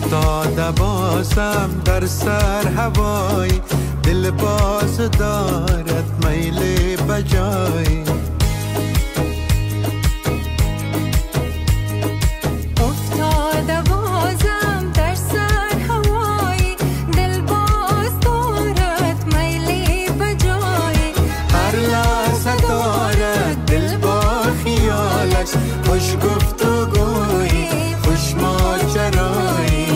افتاده بازم در سر هوای، دل باز دارد میل بجای. افتاده بازم در سر هوای، دل باز دارد میل بجای. هر لحظه دارد دل با خیالش، خوش گفتگوی خوش ماجرایی.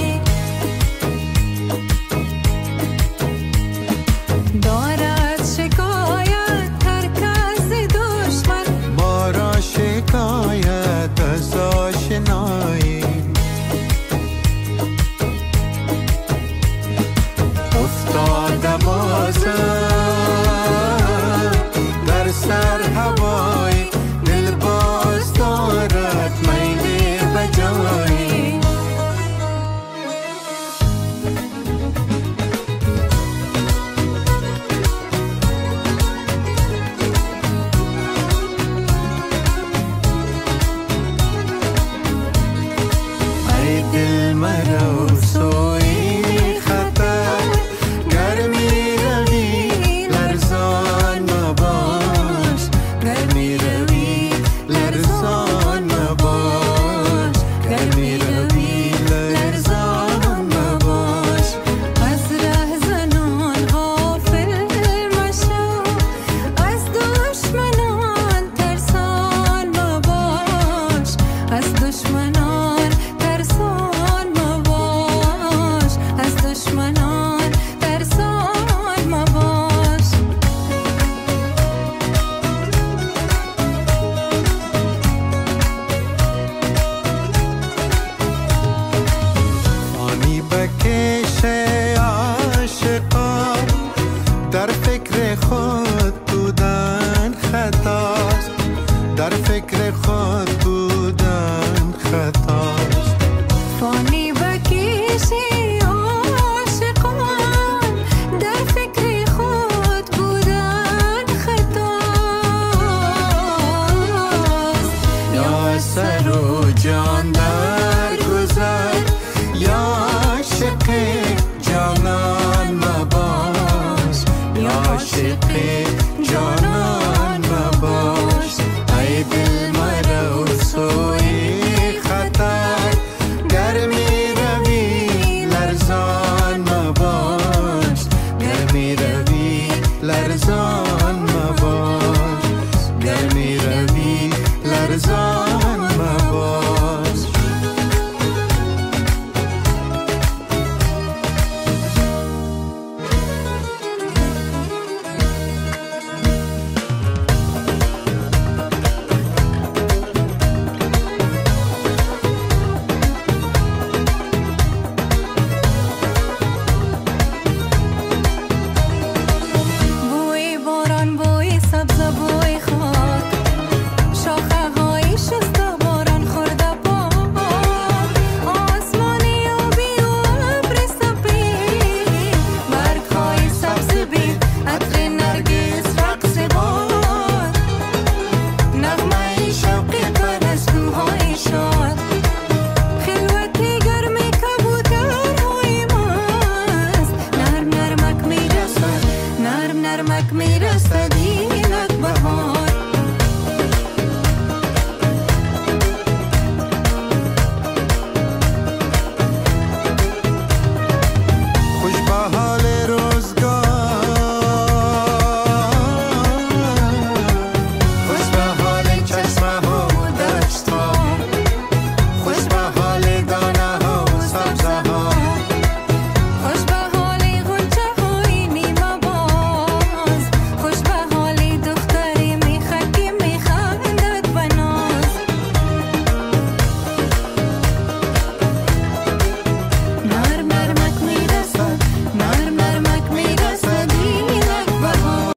دارد شکایت هر کس دشمن، ما را شکایت از آشنایی. افتاده بازم در سر هوای، دل باز دارد میل بجایی. ای دل مرا